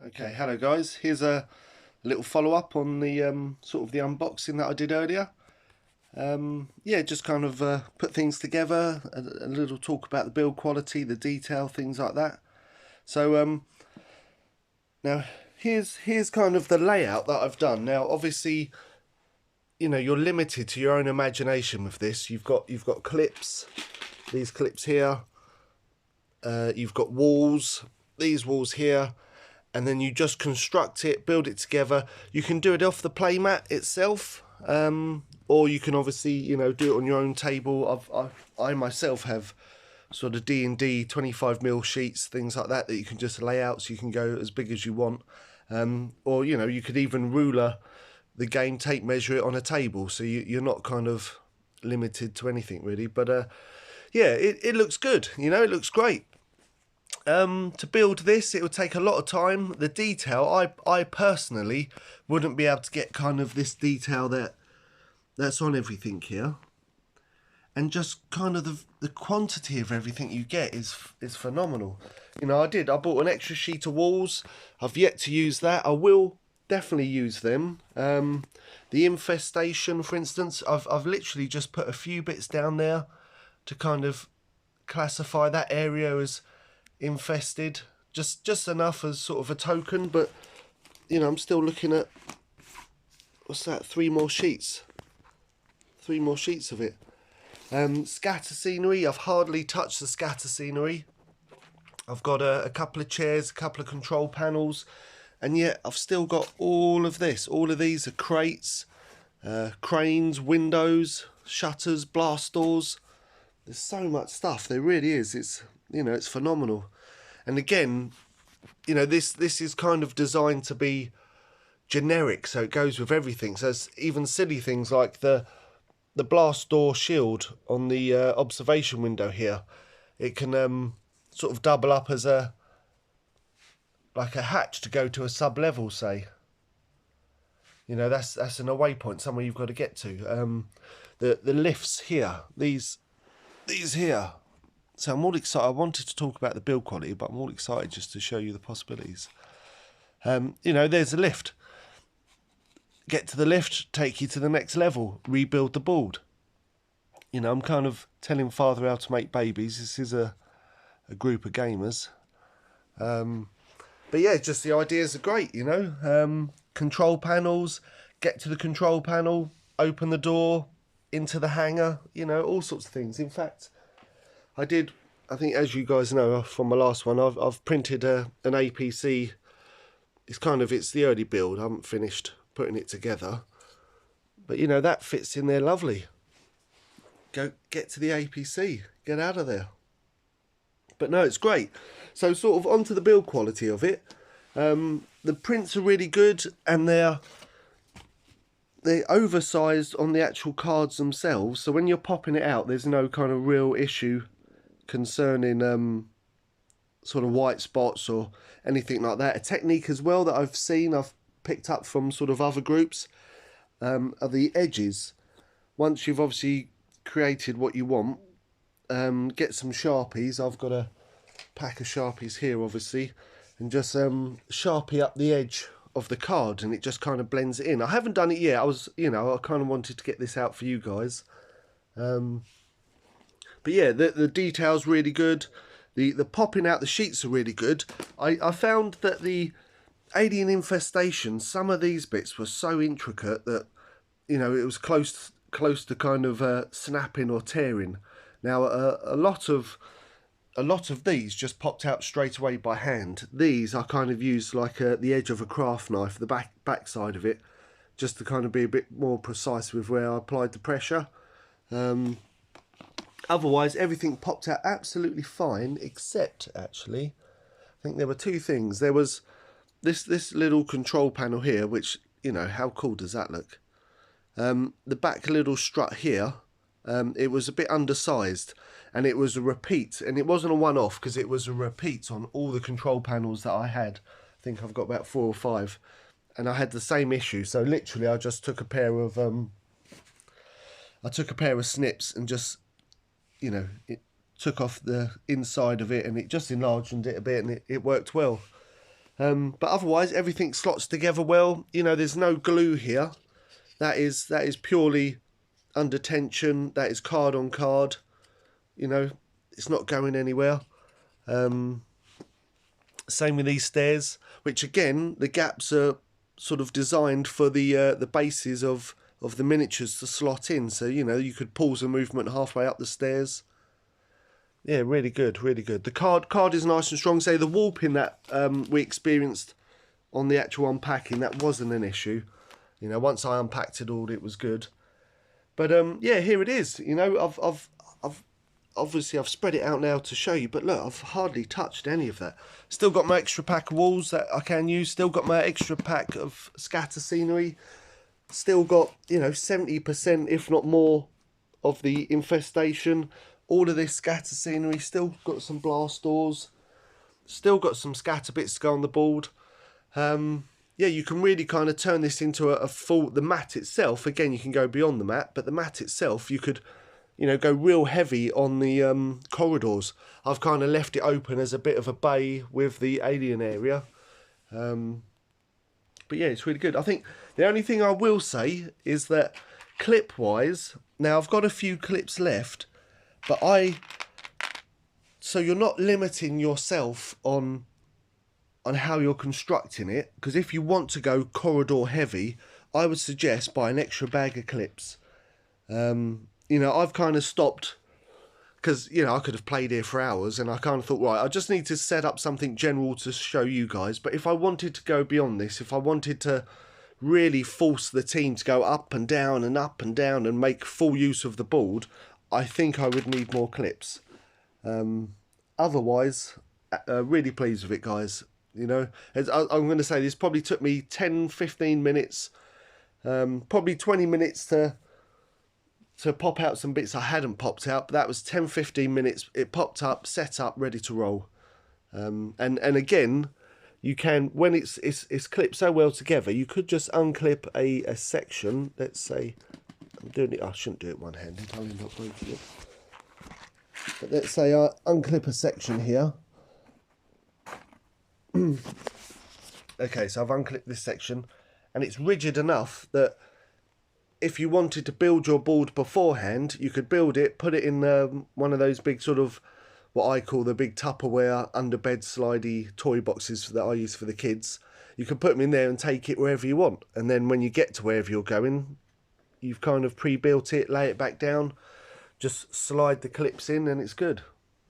Okay, hello guys. Here's a little follow-up on the sort of the unboxing that I did earlier. Yeah, just kind of put things together, a little talk about the build quality, the detail, things like that. So now here's kind of the layout that I've done. Now, obviously, you know, you're limited to your own imagination with this. You've got clips, these clips here. You've got walls, these walls here. And then you just construct it, build it together. You can do it off the playmat itself, or you can obviously, you know, do it on your own table. I myself have sort of D&D 25mm sheets, things like that you can just lay out, so you can go as big as you want. Or, you know, you could even ruler the game, tape measure it on a table, so you're not kind of limited to anything really. But yeah, it looks good. You know, it looks great. To build this, it would take a lot of time. The detail, I personally wouldn't be able to get kind of this detail that's on everything here, and just kind of the quantity of everything you get is phenomenal. You know, I bought an extra sheet of walls. I've yet to use that. I will definitely use them. The infestation, for instance, I've literally just put a few bits down there to kind of classify that area as infested, just enough as sort of a token. But you know, I'm still looking at, what's that, three more sheets of it. Scatter scenery, I've hardly touched the scatter scenery. I've got a couple of chairs, a couple of control panels, and yet I've still got all of this. All of these are crates, cranes, windows, shutters, blast doors. There's so much stuff. There really is. It's, you know, it's phenomenal. And again, you know, this is kind of designed to be generic, so it goes with everything. So it's even silly things like the blast door shield on the observation window here. It can sort of double up as a hatch to go to a sub level, say. You know, that's an away point, somewhere you've got to get to. The lifts here, these here. So I'm all excited. I wanted to talk about the build quality, but I'm all excited just to show you the possibilities. You know, there's a lift. Get to the lift, take you to the next level, rebuild the board. You know, I'm kind of telling father how to make babies. This is a group of gamers. But yeah, just the ideas are great, you know. Control panels, get to the control panel, open the door, into the hangar, you know, all sorts of things. In fact, I think, as you guys know from my last one, I've printed an APC. It's the early build. I haven't finished putting it together, but you know, that fits in there lovely. Go get to the APC, get out of there. But no, it's great. So sort of onto the build quality of it. The prints are really good, and they're oversized on the actual cards themselves. So when you're popping it out, there's no kind of real issue concerning sort of white spots or anything like that. A technique as well that I've picked up from sort of other groups, are the edges. Once you've obviously created what you want, get some Sharpies. I've got a pack of Sharpies here, obviously, and just Sharpie up the edge of the card, and it just kind of blends it in. I haven't done it yet. I kind of wanted to get this out for you guys. But yeah, the detail's really good. The popping out the sheets are really good. I found that the alien infestation, some of these bits were so intricate that, you know, it was close to kind of snapping or tearing. Now a lot of these just popped out straight away by hand. These I kind of used like the edge of a craft knife, the back side of it, just to kind of be a bit more precise with where I applied the pressure. Otherwise, everything popped out absolutely fine, except, actually, I think there were two things. There was this little control panel here, which, you know, how cool does that look? The back little strut here, it was a bit undersized, and it was a repeat, and it wasn't a one-off, because it was a repeat on all the control panels that I had. I think I've got about 4 or 5, and I had the same issue. So literally, I just took a pair of snips and just, you know, it took off the inside of it, and it just enlarged it a bit, and it worked well. But otherwise, everything slots together well. You know, there's no glue here. That is purely under tension. That is card on card. You know, it's not going anywhere. Same with these stairs, which again, the gaps are sort of designed for the bases of the miniatures to slot in. So, you know, you could pause a movement halfway up the stairs. Yeah, really good, really good. The card is nice and strong. Say the warping that we experienced on the actual unpacking, that wasn't an issue. You know, once I unpacked it all, it was good. But yeah, here it is. You know, I've obviously I've spread it out now to show you, but look, I've hardly touched any of that. Still got my extra pack of walls that I can use. Still got my extra pack of scatter scenery. Still got, you know, 70% if not more of the infestation. All of this scatter scenery. Still got some blast doors. Still got some scatter bits to go on the board. Yeah, you can really kind of turn this into a full... The mat itself, again, you can go beyond the mat, but the mat itself, you could, you know, go real heavy on the corridors. I've kind of left it open as a bit of a bay with the alien area. But yeah, it's really good. I think the only thing I will say is that clip-wise, now I've got a few clips left, but so you're not limiting yourself on how you're constructing it, because if you want to go corridor heavy, I would suggest buy an extra bag of clips. You know, I've kind of stopped because, you know, I could have played here for hours, and I kind of thought, right, I just need to set up something general to show you guys. But if I wanted to go beyond this, if I wanted to really force the team to go up and down and up and down and make full use of the board, I think I would need more clips. Otherwise, really pleased with it, guys. You know, as I'm going to say, this probably took me 10-15 minutes, probably 20 minutes to pop out some bits I hadn't popped out, but that was 10-15 minutes. It popped up, set up, ready to roll. And again, you can, when it's clipped so well together, you could just unclip a section. Let's say, I'm doing it, I shouldn't do it one-handed, I'll end up breaking it. But let's say I unclip a section here. Okay, so I've unclipped this section, and it's rigid enough that if you wanted to build your board beforehand, you could build it, put it in one of those big sort of, what I call the big Tupperware underbed slidey toy boxes that I use for the kids. You can put them in there and take it wherever you want, and then when you get to wherever you're going, you've kind of pre-built it, lay it back down, just slide the clips in, and it's good.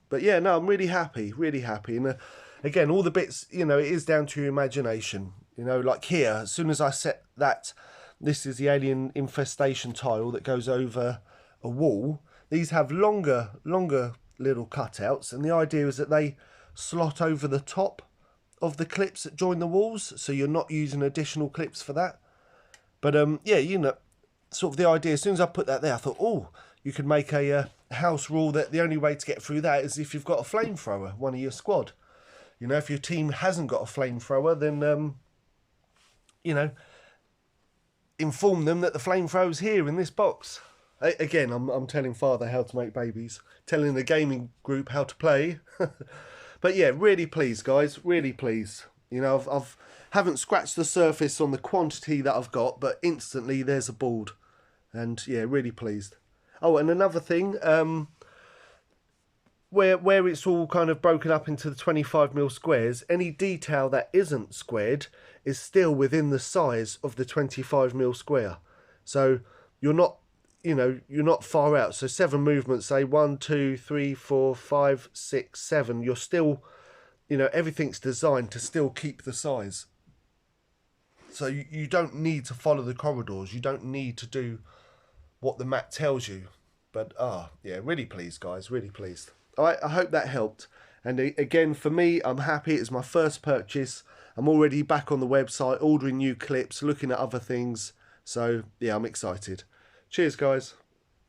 But yeah, no, I'm really happy, and again, all the bits, you know, it is down to your imagination. You know, like here, as soon as I set that, this is the alien infestation tile that goes over a wall. These have longer little cutouts, and the idea is that they slot over the top of the clips that join the walls, so you're not using additional clips for that. But yeah, you know, sort of the idea, as soon as I put that there, I thought, oh, you could make a house rule that the only way to get through that is if you've got a flamethrower, one of your squad. You know, if your team hasn't got a flamethrower, then, you know, inform them that the flamethrower's here in this box. Again, I'm telling father how to make babies, telling the gaming group how to play. But yeah, really pleased, guys, really pleased. You know, I've haven't scratched the surface on the quantity that I've got, but instantly there's a board. And yeah, really pleased. Oh, and another thing, where it's all kind of broken up into the 25mm squares, any detail that isn't squared is still within the size of the 25mm square. So you're not, you know, you're not far out. So 7 movements, say 1, 2, 3, 4, 5, 6, 7. You're still, you know, everything's designed to still keep the size. So you don't need to follow the corridors. You don't need to do what the mat tells you. But yeah, really pleased, guys, really pleased. I hope that helped. And again, for me, I'm happy. It's my first purchase. I'm already back on the website, ordering new clips, looking at other things. So yeah, I'm excited. Cheers, guys.